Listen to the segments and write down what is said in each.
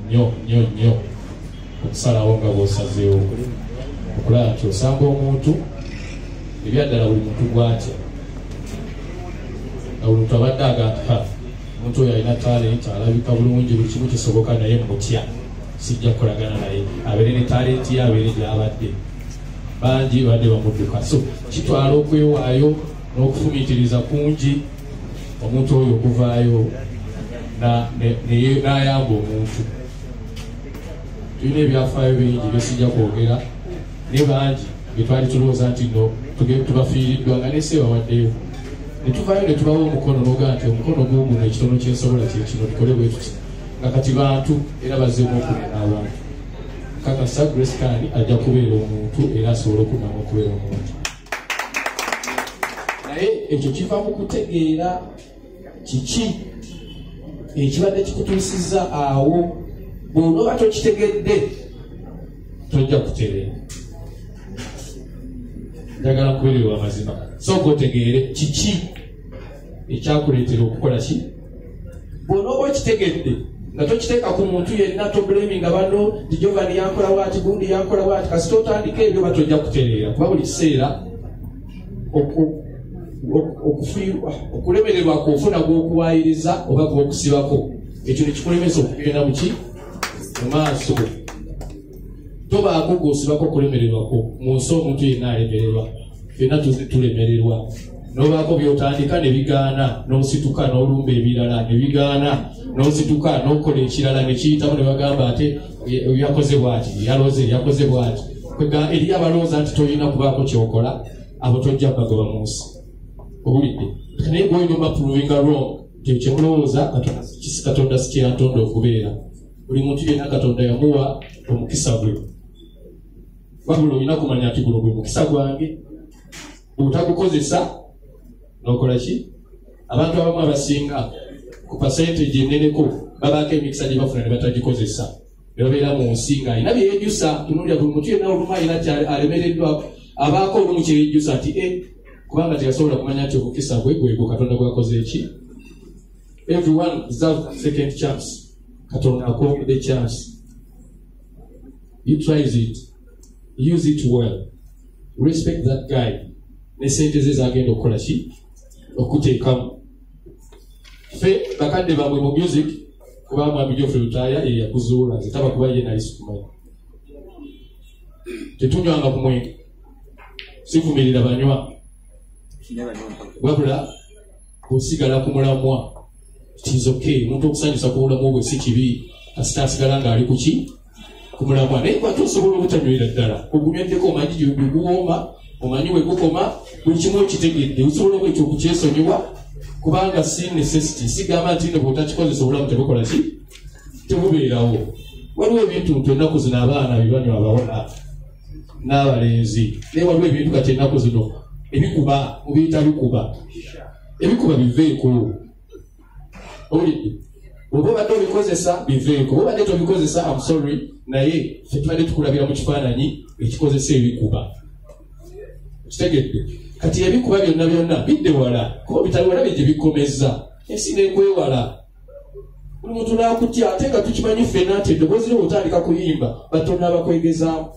nnyo okusalawo nga bw'osazeewo okulaba nti osanga omuntu ebyaddala buli muntu gwatya nga buli muntu abadde agamba omuntu oyo alina talenti alabika bulungi buli kimu kisoboka naye mutya sijja kukolagana naye abeere ne talenti ye abeere gy'abadde bangi badde bamudduka so kitwala okwewaayo n'okufumiitiriza kungi omuntu oyo okuvaayo n'ayamba omuntu. Tulina ebyafaayo bingi byesijja kwogera ne bangi byetwali tulowooza nti no tubafiiriddwa nga nesi bawaddeyo ne tuvaayo ne tubawa omukono n'ogaa nti omukono guguno ekitono kyensobola kyekino tukole bwe tuti nga kati bantu era bazzeemu okunena abantu kakasa Grace Kani ajja kubeera omuntu era asobola okunamu okubeera omuntu naye ekyo kiva mu kutegeera kiki ekibadde kikutuusizza awo bw'onoba tokitegedde tojja kutereera njagala kubeererwa amazima sooka otegeere kiki ekyakuleetera okukola ki bw'onoba okitegedde nga tokiteeka ku muntu yenna tobulaminga bano ti Jovani yankola waati gundi yankola waati kasi totandika ebyo batojja kutereera kuba buli kiseera okulemererwa kwofuna gw'okuwaayiriza oba gw'okusibako ekyo nekikulemesa okugenda muki mu maaso tobaako gw'osibako okulemererwako mu nsi omuntu yenna alemererwa fenna tulemererwa nobaako byotandika ne bigaana n'osituka n'olumba ebirala ne bigaana n'osituka n'okola ekirala ne kiyitamu ne bagamba ate yakoze bw'ati yakoze bw'ati eri abalowooza nti tolina kubaako kyokola abo tojja bagoba mu nsi obulidde naye gwoyinoma provinga wrong kyemulowooza katonda si kyeyatonda okubeera buli muntu yenna katonda yamuwa omukisa gwe wabula olina kumanya nti guno gwe mukisa gwange bw'otagukozesa n'okola ki abantu abamu abasinga ku percentage eneneko babaako emikisa gye bafuna ne batagikozesa ne babeera mu nsi ng'alina byeyejjusa tunulira buli muntu yenna olumu alina alemereddwa abaako olumu kyeyejjusa nti kubanga teyasobola kumanya nti omukisa gwe gwego katonda gwakoze eki. Everyone deserves a second chance. Katonda akwongedde chance. You tries it. Use it well. Respect that guy. Ne sente ze zagenda okukola ki okuteekamu fe bakadde bamwe mu music kuba mwami Geoffrey Lutaya ye yakuzuula zitaba kuba ye nali sikumanyi tetunywanga ku mwenge sivumirira banywa wabula kusigala ku mulamwa kizoke omuntu okusanyusa ku mulamwa gwe si kibi kasita asigala nga ali kuki ku mulamwa naye kwate osobola obutanywera ddala ogunywedeko omanyi gyebiguwooma omanyi wegukoma buli kimu okitegedde osobola bwekyo okukyesonyiwa kubanga si necessity sigamba nti ne bw'otakikozesa obulamu tebukola ki tebubeerawo waliwo ebintu nti ennaku zino abaana bibanywa abawona n'abalenzi naye waliwo ebintu kati ennaku zino ebikuba mubiyita ebikuba biveeko owulidde oba obadde obikozesa biveeko oba obadde tobikozesa I'm sorry naye ffe tubadde tukulabira mu kifaananyi ekikozesa ebikuba kitegedde kati ebikuba byonna bidde wala kuba bitali wala bye bikomeza ensi nekwewala buli muntu n'akutya ate nga tukimanyi ffenna nti eddoboozi lyo otandika kuyimba batonda abakwegezaamu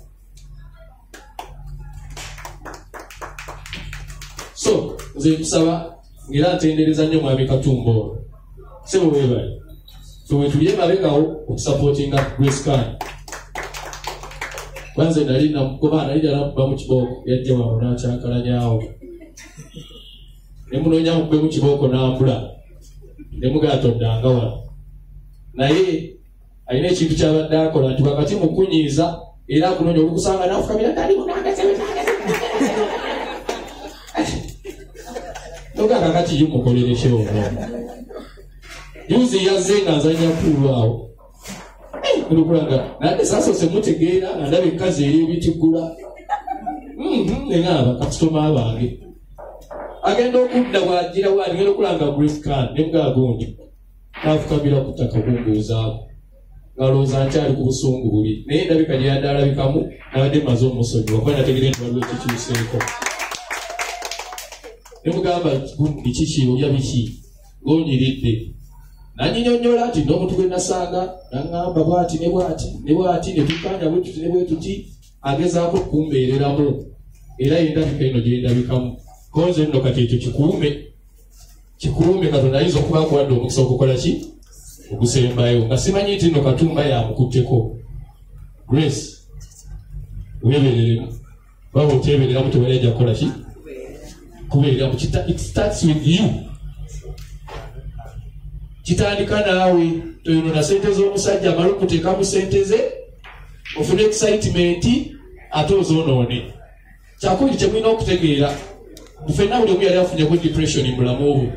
so nze nkusaba ngera ntendereza nnyo mwami Katumba ono sebo weebale fe wetuli emabegawo okusapootinga Grace Kani banze nali namugoba nali jalamuba mu kibooko yajja wano n'akyankalanyawo ne munoonya mukube mu kibooko n'ambula ne mugaatondanga wano naye alina ekintu kyabadde akola nti wakati mukunyiiza era akunoonya olukusanga n'afukamira ddali noganga kati yumukolereshe ono yuzi yazze nga nzanya kuulwawo olukulanga nadde saasoose mutegeera nga ndaba ekkazi eri ebitigula neŋaba kasitoma bange agenda okudda bw'agira waani ngenda okulanga Grace Kani ne mugaa gundi n'afukamira ku ttaka kumbuuzaako ng'alowooza nkyali ku busungu buli naye ndabika gye yadde alabikamu nabadde maze omusonyi wakuba nategere nti waliwo kikyuseeko ne mugamba gundi kiki olya biki ng'onyiridde nanyinyonnyola ati n'omuntu gwe nasaaga naŋŋamba bw'ati ne bw'ati ne tukanja bwe tuti agezaako kumbeereramu era yendabika eno gye ndabikamu konze nno kati ekyo kikuume Katonda ayinza okuba akuwadde omukisa okukola ki ogusembayo nga simanyi nti nno Katumba yamukutteko Grace weebereremu baba oteebereramu teweerajja kukola ki kubeereramu it starts with you kitandika naawe toyonona sente z'omusajja amala okuteekamu sente ze ofune excitement ate ozoonoone kyakubiri kyemulina okutegeera ffenna buli omu yali afunyeko depression mulamu obwo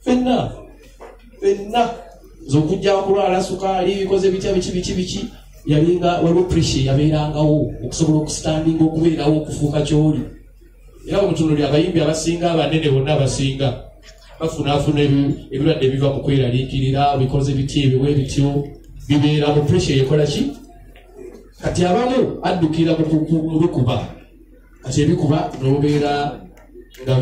ffenna z'okujja kulwala sukaali bikoze bitya biki yalinga waliwo pressure yabeerangawo okusobola okusitandinga okubeerawo okufuuka kyoli era omutunuli abayimbi abasinga abanene bonna abasinga bafunaafuna ebirwadde biva mu kweraliikirira bikoze bitya ebiwe bityo bibeera mu pressure yekola ki kati abamu addukira mu bikuba kati ebikuba n'obeera nga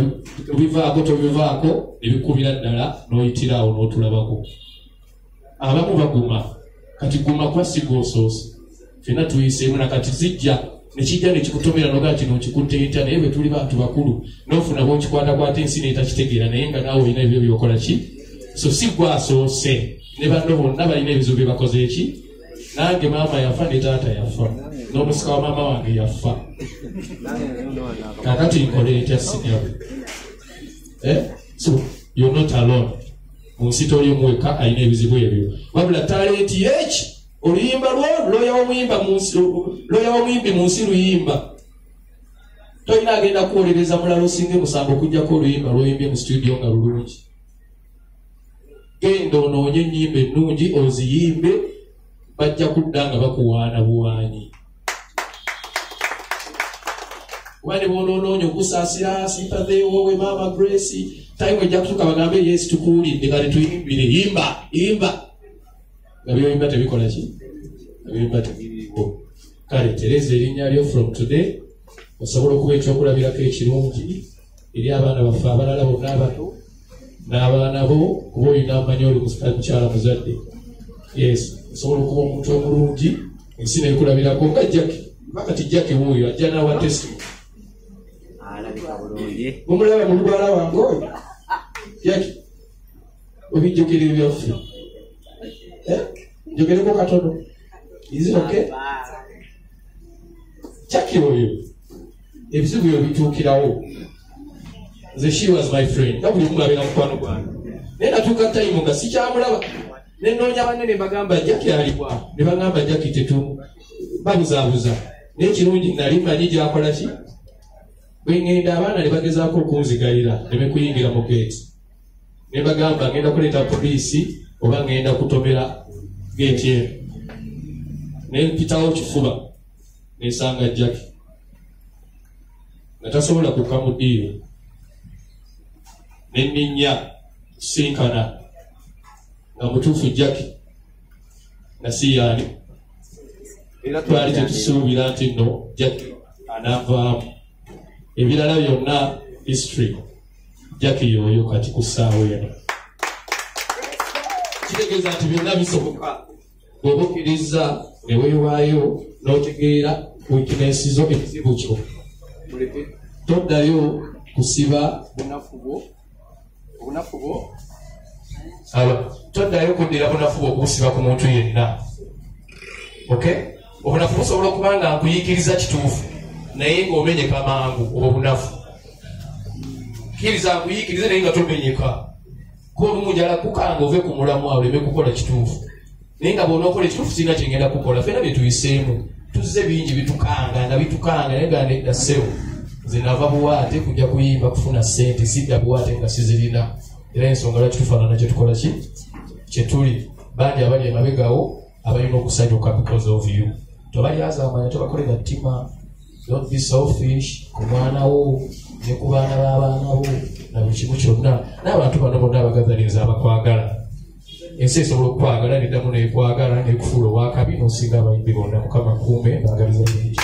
bivaako tobivaako ebikubira ddala n'oyitiraawo n'otulabako abamu baguma kati guma kwa sigoosoose ffenna tuyiseemu na kati zijja nekijja nekikutomera nogaa kino nkikutte naye bwe tuli bantu bakulu n'ofuna bw'okikwatakwata ensi neetakitegeera naye nga naawe olina ebyo byokola ki so si gwasoose ne banno bonna balina ebizibu bye bakoze eki nange maama yafa ne taata yafa n'omusika wa maama wange yafa kakati nkole etya sinyawe so you're not alone mu nsi toli muweka alina ebizibu ebyo wabula talenti eki oluyimba lwo loya w'omuyimbi mu nsi luyimba tolina agenda kuwolereza mulala osinga musango okujjako oluyimba lwoyimbye mu studio nga lulungi genda onoonye ennyimba ennungi oziyimbe bajja kudda nga bakuwaana buwaanyi wani bonoonoonya okusaasira sympathy wowe maama Grace time ejja kutuuka bagambe yes tukuwulidde kale tuyimbire yimba nga byoyimba tebikola ki ebiyimba tebiriiwo kale tereza erinnya lyo from today osobola okuba ekyokulabirako ekirungi eri abaana baffe abalala bonna abato n'abaana bo kuba olina amanyi oli mukyala muzadde yes osobola okuba omuntu omulungi ensi neekulabirako nga Jackie bakati Jackie wuuyo ajja n'awa testi mumulaba mu lugwala wange oyo Jackie obijjukira ebyaffe njogereko katono is it okay Jackie oyo ebizibu byo bituukirawo nze she was my friend nga buli omu abeera mukwano gwange naye natuuka time nga sikyamulaba nenoonya banne bagamba Jackie aliwa ne bagamba Jackie tetu babuzaabuza naye kirungi nali manyi gyakola ki bwe ngenda abaana ne bagezaako okunzigalira ne bekuyingira mu geeti ne bagamba ngenda kuleeta poliisi oba ngenda kutomera geeti eno ne mpitawo kifuba nesanga Jackie nga tasobola kukka mu ddiiro ne nninnya sinkana nga mutuufu Jackie nga siyaani era twali tetusuubira nti nno Jackie anaavaamu ebirala byonna history Jackie yoyo kati ku ssaawa eno kitegeeza nti byonna bisoboka bw'oba okkiriza ne weewaayo n'otegeera weakness zo ekizibu kyo toddayo kusiba obunafu bwo toddayo kuddira bunafu bwo okubusiba ku muntu yenna okay obunafu busobola okuba nga nkuyiikiriza kituufu naye ng'omenyeka mangu obwo bunafu kkiriza nkuyiikirize naye nga tomenyeka kolumu njala kukanga ove ku mulamu awo oleme kukola kituufu naye nga bw'onookola ekituufu sirina kyengenda kukola ffenna bye tuyiseemu tuzze bingi bitukanga naye nga nedda ssewo nze nava buwaate kujja kuyimba kufuna ssente sidda buwaate nga sizirina era ensonga lwaki tufaanana kye tukola ki kyetuli bangi abali emabegawo abalina okusanyuka because of you tobalyazaamanya tobakolera ttima don't be selfish ku mwana wo ne ku baana b'abaana bo na buli kimu kyonna n'abantu bano bonna abagazalinza abakwagala ensi esobola okukwagala neddamu neekwagala nekufuula owakabi n'osinga abayimbi bonna mukama kuume baagaliza bingi